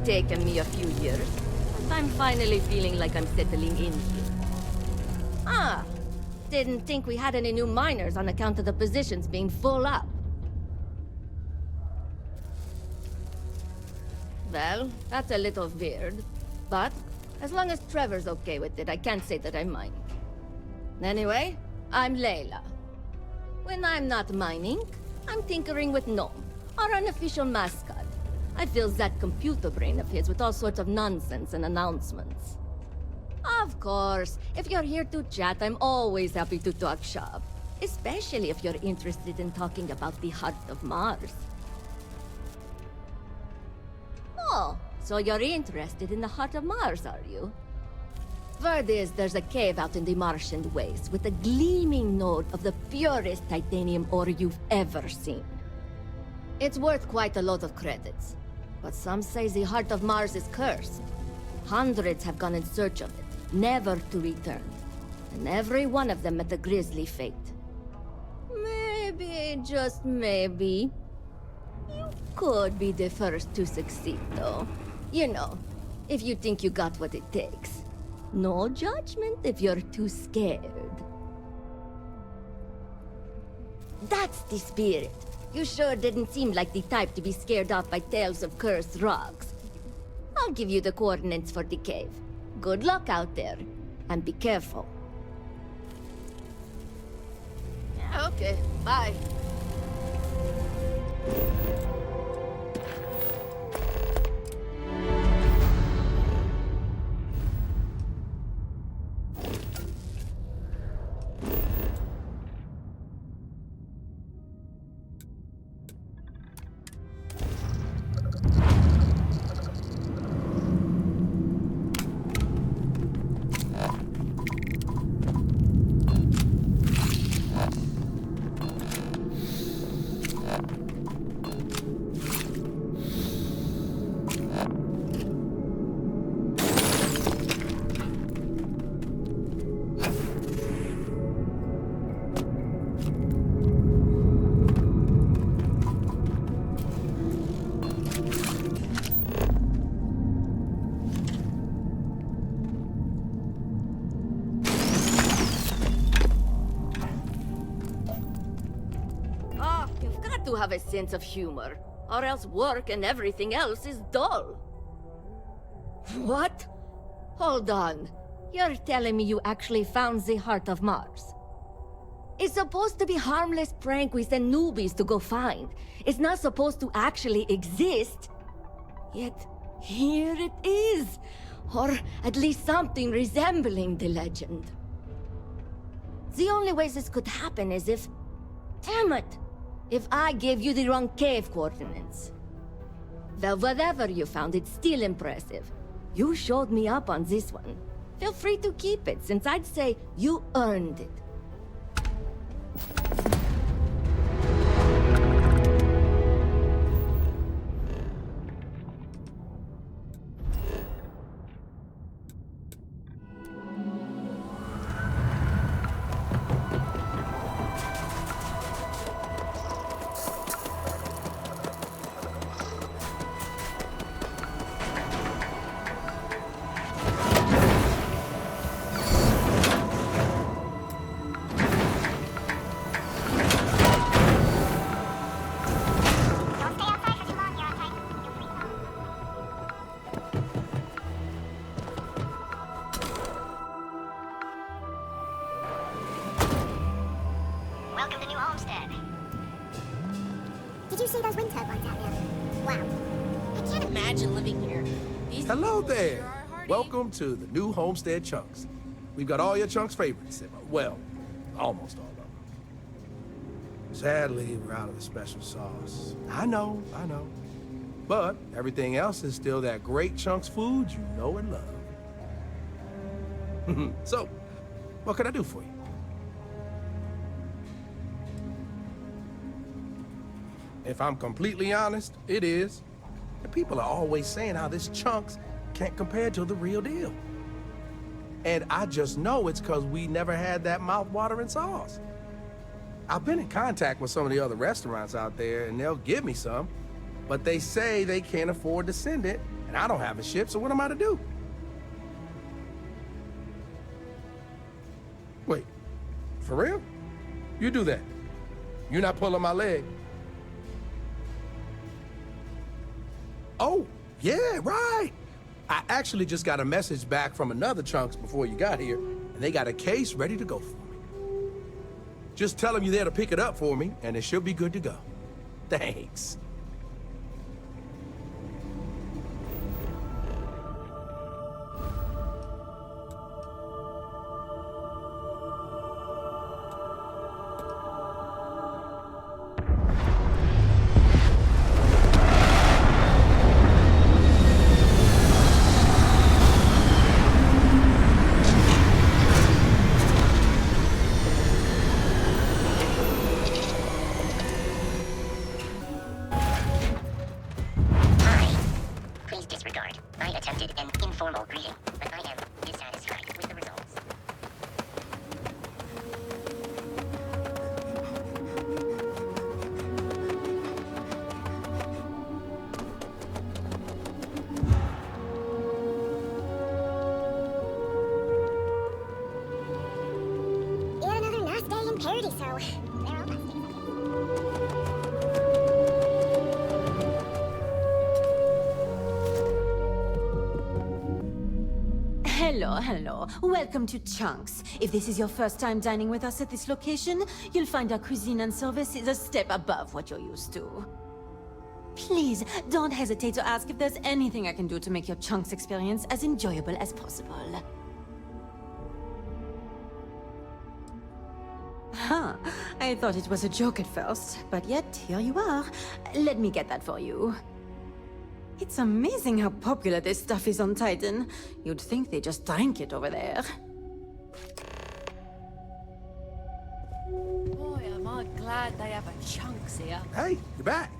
taken me a few years, but I'm finally feeling like I'm settling in here. Ah, didn't think we had any new miners on account of the positions being full up. Well, that's a little weird, but as long as Trevor's okay with it, I can't say that I mind. Anyway, I'm Layla. When I'm not mining, I'm tinkering with Gnome, our unofficial mascot. I fill that computer brain of his with all sorts of nonsense and announcements. Of course, if you're here to chat, I'm always happy to talk shop. Especially if you're interested in talking about the heart of Mars. Oh, so you're interested in the heart of Mars, are you? Word is there's a cave out in the Martian wastes with a gleaming node of the purest titanium ore you've ever seen. It's worth quite a lot of credits, but some say the heart of Mars is cursed. Hundreds have gone in search of it, never to return, and every one of them met a grisly fate. Maybe, just maybe, you could be the first to succeed, though. You know, if you think you got what it takes. No judgment if you're too scared. That's the spirit. You sure didn't seem like the type to be scared off by tales of cursed rocks. I'll give you the coordinates for the cave. Good luck out there, and be careful. Yeah, okay, bye. To have a sense of humor, or else work and everything else is dull. What? Hold on. You're telling me you actually found the heart of Mars? It's supposed to be harmless prank we send newbies to go find. It's not supposed to actually exist. Yet, here it is. Or at least something resembling the legend. The only way this could happen is if... Damn it! If I gave you the wrong cave coordinates. Well, whatever you found, it's still impressive. You showed me up on this one. Feel free to keep it, since I'd say you earned it. Hello there. Welcome to the new Homestead Chunks. We've got all your Chunks' favorites. Well, almost all of them. Sadly, we're out of the special sauce. I know. But everything else is still that great Chunks food you know and love. So, what can I do for you? If I'm completely honest, it is. The people are always saying how this Chunks can't compare to the real deal. And I just know it's because we never had that mouth-watering sauce. I've been in contact with some of the other restaurants out there, and they'll give me some, but they say they can't afford to send it, And I don't have a ship, so what am I to do? Wait, for real? You do that. You're not pulling my leg. Oh, yeah, right. I actually just got a message back from another Chunks before you got here, and they got a case ready to go for me. Just tell them you're there to pick it up for me, and it should be good to go. Thanks. Hello. Welcome to Chunks. If this is your first time dining with us at this location, you'll find our cuisine and service is a step above what you're used to. Please, don't hesitate to ask if there's anything I can do to make your Chunks experience as enjoyable as possible. Huh. I thought it was a joke at first, but yet here you are. Let me get that for you. It's amazing how popular this stuff is on Titan. You'd think they just drank it over there. Boy, am I glad they have a Chunks here. Hey, you're back.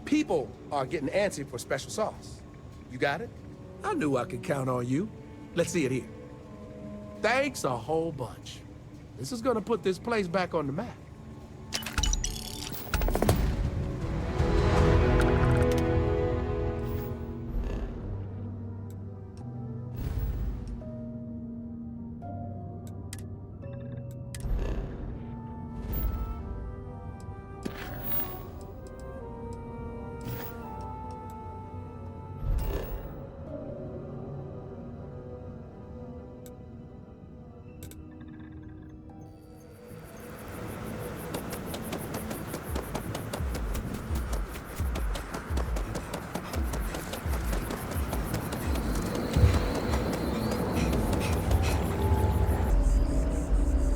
People are getting antsy for special sauce. You got it? I knew I could count on you. Let's see it here. Thanks a whole bunch. This is gonna put this place back on the map.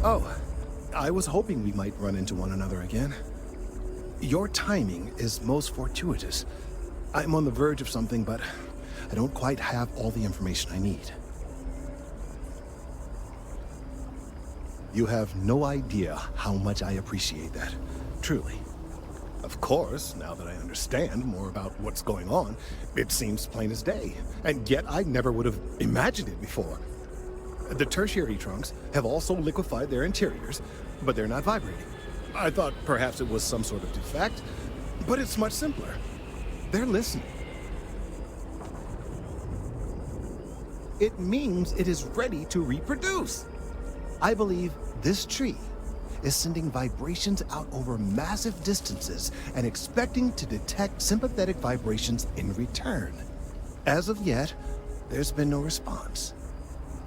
Oh, I was hoping we might run into one another again. Your timing is most fortuitous. I'm on the verge of something, but I don't quite have all the information I need. You have no idea how much I appreciate that, truly. Of course, now that I understand more about what's going on, it seems plain as day, and yet I never would have imagined it before. The tertiary trunks have also liquefied their interiors, but they're not vibrating. I thought perhaps it was some sort of defect, but it's much simpler. They're listening. It means it is ready to reproduce. I believe this tree is sending vibrations out over massive distances and expecting to detect sympathetic vibrations in return. As of yet, there's been no response.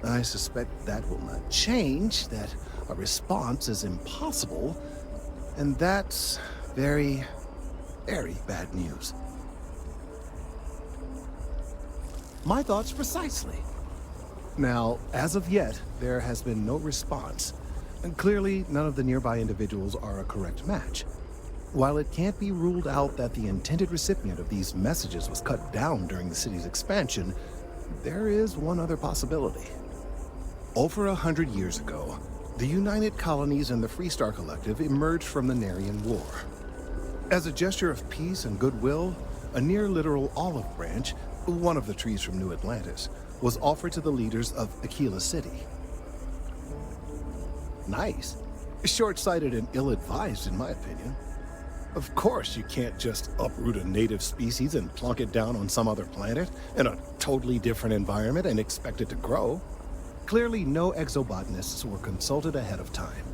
I suspect that will not change, that a response is impossible, and that's very, very bad news. My thoughts precisely. Now, as of yet, there has been no response, and clearly none of the nearby individuals are a correct match. While it can't be ruled out that the intended recipient of these messages was cut down during the city's expansion, there is one other possibility. Over 100 years ago, the United Colonies and the Freestar Collective emerged from the Narian War. As a gesture of peace and goodwill, a near-literal olive branch, one of the trees from New Atlantis, was offered to the leaders of Aquila City. Nice. Short-sighted and ill-advised, in my opinion. Of course, you can't just uproot a native species and plunk it down on some other planet in a totally different environment and expect it to grow. Clearly, no exobotanists were consulted ahead of time.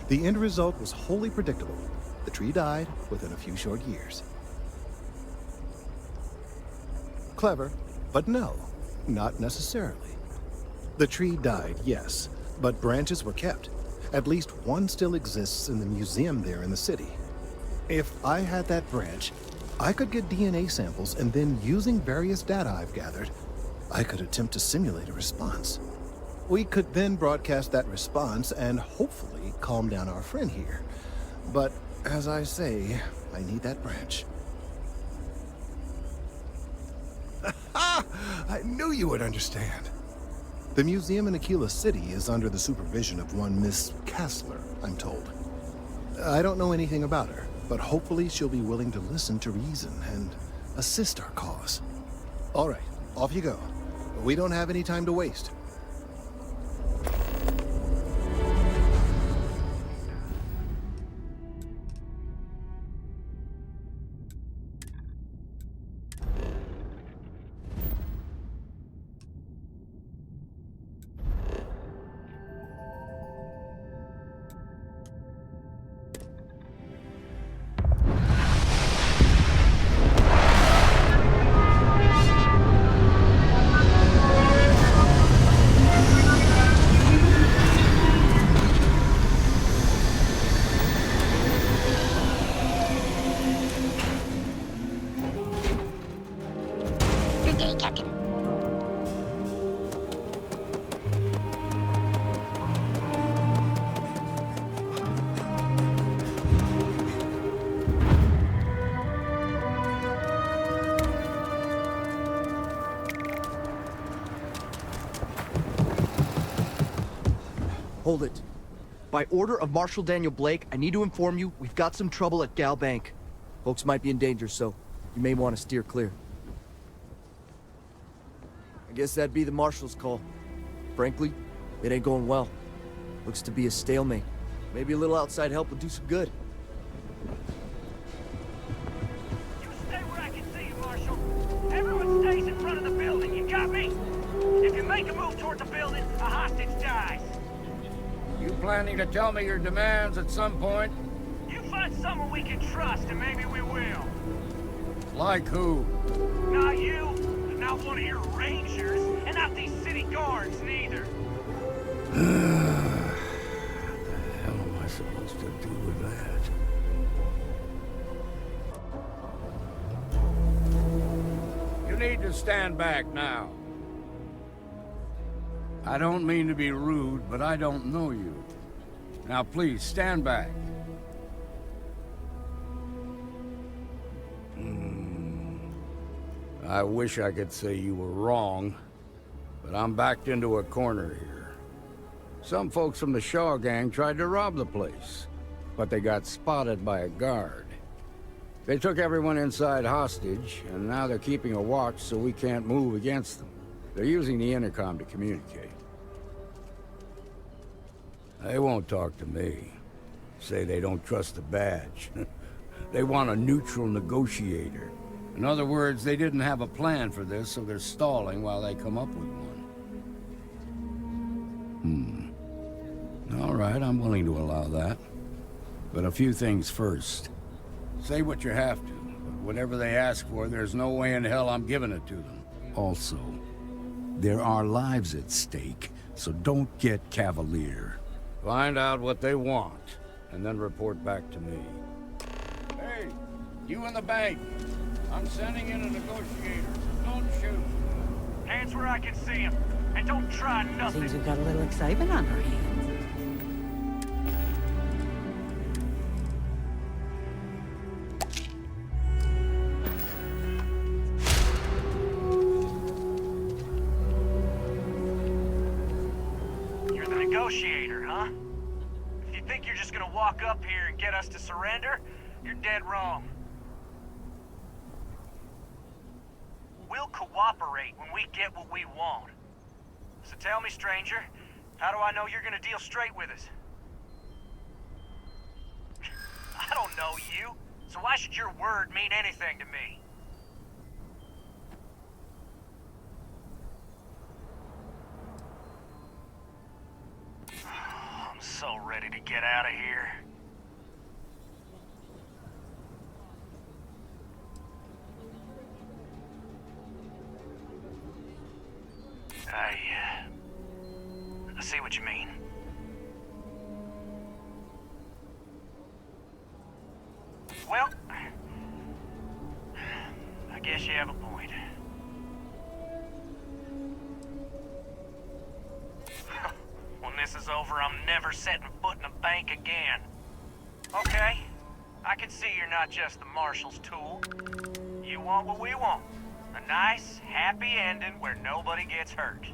The end result was wholly predictable. The tree died within a few short years. Clever, but no, not necessarily. The tree died, yes, but branches were kept. At least one still exists in the museum there in the city. If I had that branch, I could get DNA samples, and then using various data I've gathered, I could attempt to simulate a response. We could then broadcast that response and hopefully calm down our friend here. But as I say, I need that branch. I knew you would understand. The museum in Aquila City is under the supervision of one Miss Kassler, I'm told. I don't know anything about her, but hopefully she'll be willing to listen to reason and assist our cause. All right, off you go. We don't have any time to waste. Hold it. By order of Marshal Daniel Blake, I need to inform you we've got some trouble at Gal Bank. Folks might be in danger, so you may want to steer clear. I guess that'd be the Marshal's call. Frankly, it ain't going well. Looks to be a stalemate. Maybe a little outside help would do some good. You stay where I can see you, Marshal. Everyone stays in front of the building, you got me? If you make a move toward the building, a hostage dies. You planning to tell me your demands at some point? You find someone we can trust, and maybe we will. Like who? Not you, not one of your rangers, and not these city guards, neither. What the hell am I supposed to do with that? You need to stand back now. I don't mean to be rude, but I don't know you. Now please, stand back. I wish I could say you were wrong, but I'm backed into a corner here. Some folks from the Shaw gang tried to rob the place, but they got spotted by a guard. They took everyone inside hostage, and now they're keeping a watch so we can't move against them. They're using the intercom to communicate. They won't talk to me. Say they don't trust the badge. They want a neutral negotiator. In other words, they didn't have a plan for this, so they're stalling while they come up with one. All right, I'm willing to allow that. But a few things first. Say what you have to, but whatever they ask for, there's no way in hell I'm giving it to them. Also, there are lives at stake, so don't get cavalier. Find out what they want, and then report back to me. Hey, you in the bank. I'm sending in a negotiator. Don't shoot. Hands where I can see him, and don't try nothing. Seems we've got a little excitement on our hands. You're the negotiator, huh? If you think you're just gonna walk up here and get us to surrender, you're dead wrong. We'll cooperate when we get what we want. So tell me, stranger, how do I know you're gonna deal straight with us? I don't know you. So why should your word mean anything to me? I'm so ready to get out of here. I see what you mean. Well, I guess you have a point. When this is over, I'm never setting foot in a bank again. Okay, I can see you're not just the marshal's tool. You want what we want. A nice, happy ending where nobody gets hurt.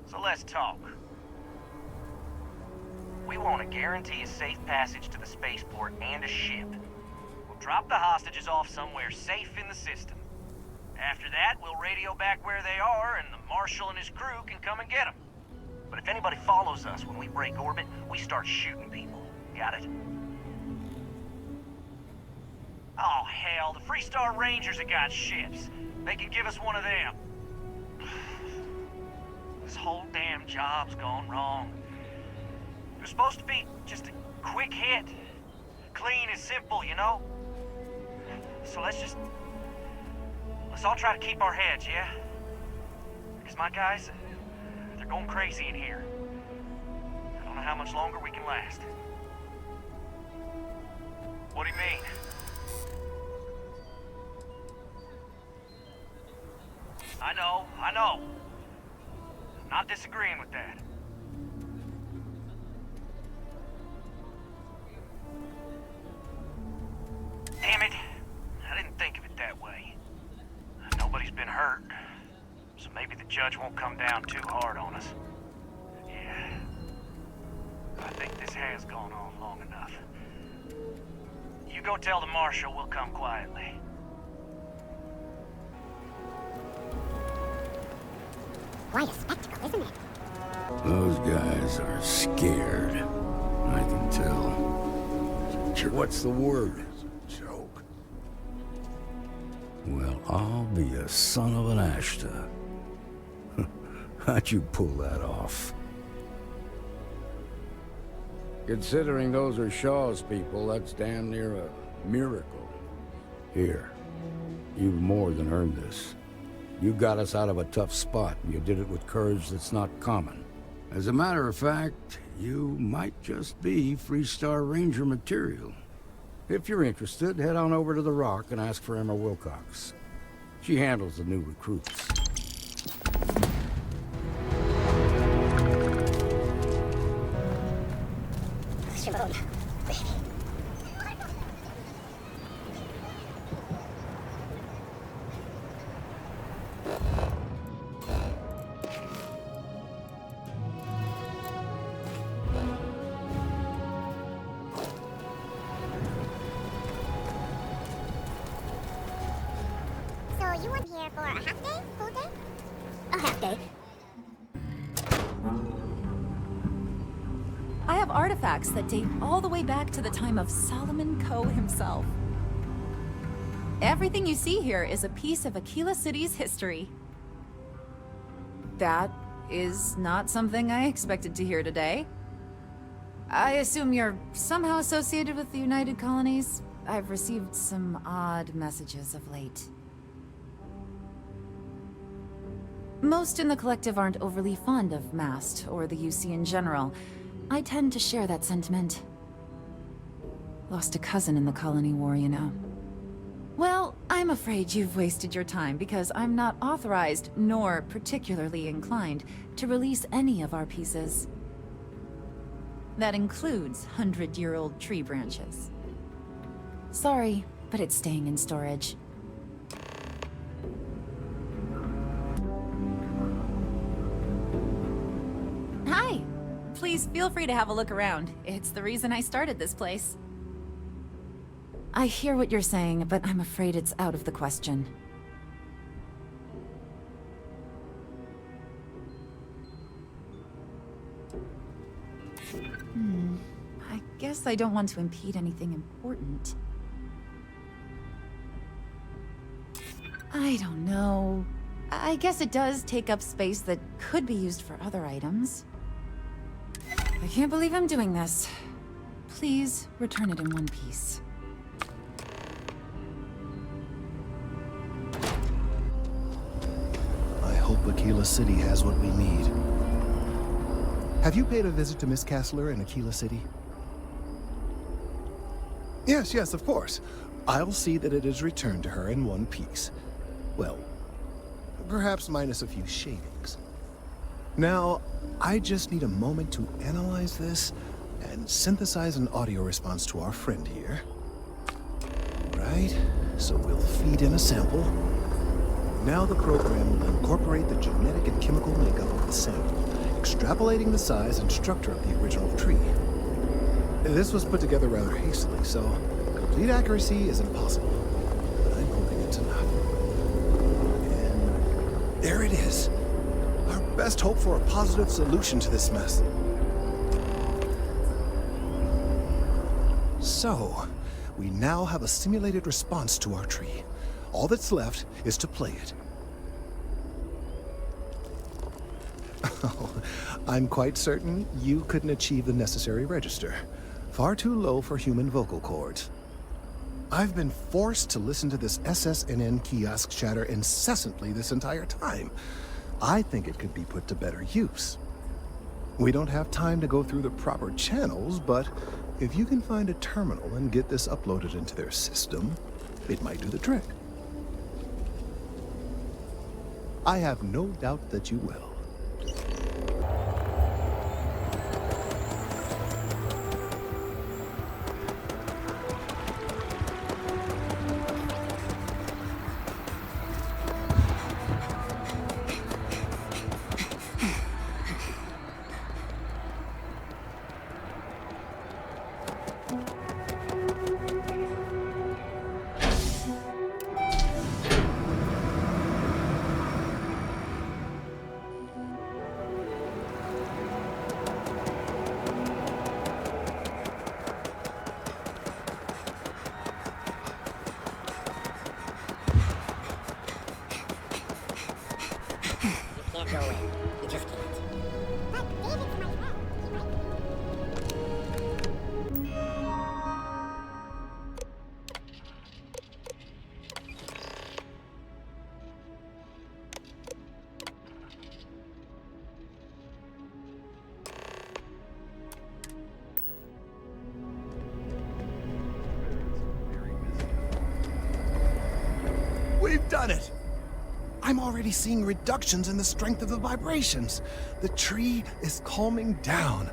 So let's talk. We want to guarantee a safe passage to the spaceport and a ship. We'll drop the hostages off somewhere safe in the system. After that, we'll radio back where they are, and the Marshal and his crew can come and get them. But if anybody follows us when we break orbit, we start shooting people. Got it? Oh, hell, the Freestar Rangers have got ships. They can give us one of them. This whole damn job's gone wrong. It was supposed to be just a quick hit. Clean and simple, you know? So let's all try to keep our heads, yeah? Because my guys, they're going crazy in here. I don't know how much longer we can last. What do you mean? I know. I'm not disagreeing with that. Damn it. I didn't think of it that way. Nobody's been hurt, so maybe the judge won't come down too hard on us. Yeah. I think this has gone on long enough. You go tell the Marshal we'll come quietly. Quite a spectacle, isn't it? Those guys are scared. I can tell. What's the word? Joke. Well, I'll be a son of an Ashta. How'd you pull that off? Considering those are Shaw's people, that's damn near a miracle. Here, you've more than earned this. You got us out of a tough spot, and you did it with courage that's not common. As a matter of fact, you might just be Freestar Ranger material. If you're interested, head on over to the Rock and ask for Emma Wilcox. She handles the new recruits. Shimon, baby. So you weren't here for a half day? Full day? A half day. I have artifacts that date all the way back to the time of Solomon Coe himself. Everything you see here is a piece of Aquila City's history. That is not something I expected to hear today. I assume you're somehow associated with the United Colonies? I've received some odd messages of late. Most in the collective aren't overly fond of MAST or the UC in general. I tend to share that sentiment. Lost a cousin in the Colony War, you know. Well, I'm afraid you've wasted your time because I'm not authorized, nor particularly inclined, to release any of our pieces. That includes 100-year-old tree branches. Sorry, but it's staying in storage. Hi! Please feel free to have a look around. It's the reason I started this place. I hear what you're saying, but I'm afraid it's out of the question. I guess I don't want to impede anything important. I don't know. I guess it does take up space that could be used for other items. I can't believe I'm doing this. Please return it in one piece. I hope Aquila City has what we need. Have you paid a visit to Miss Castler in Aquila City? Yes, of course. I'll see that it is returned to her in one piece. Well, perhaps minus a few shavings. Now, I just need a moment to analyze this and synthesize an audio response to our friend here. Right, so we'll feed in a sample. Now the program will incorporate the genetic and chemical makeup of the sample, extrapolating the size and structure of the original tree. This was put together rather hastily, so complete accuracy is impossible. But I'm hoping it's enough. And there it is. Our best hope for a positive solution to this mess. So, we now have a simulated response to our tree. All that's left is to play it. Oh, I'm quite certain you couldn't achieve the necessary register. Far too low for human vocal cords. I've been forced to listen to this SSNN kiosk chatter incessantly this entire time. I think it could be put to better use. We don't have time to go through the proper channels, but if you can find a terminal and get this uploaded into their system, it might do the trick. I have no doubt that you will. We've done it! I'm already seeing reductions in the strength of the vibrations. The tree is calming down.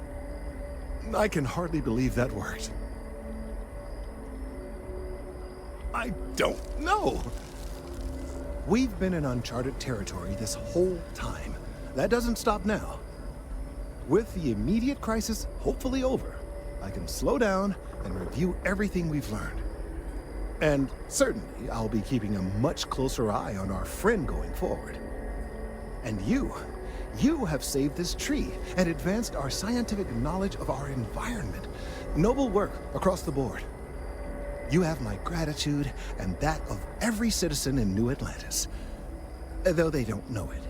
I can hardly believe that worked. I don't know. We've been in uncharted territory this whole time. That doesn't stop now. With the immediate crisis hopefully over, I can slow down and review everything we've learned. And certainly, I'll be keeping a much closer eye on our friend going forward. And you have saved this tree and advanced our scientific knowledge of our environment. Noble work across the board. You have my gratitude and that of every citizen in New Atlantis. Though they don't know it.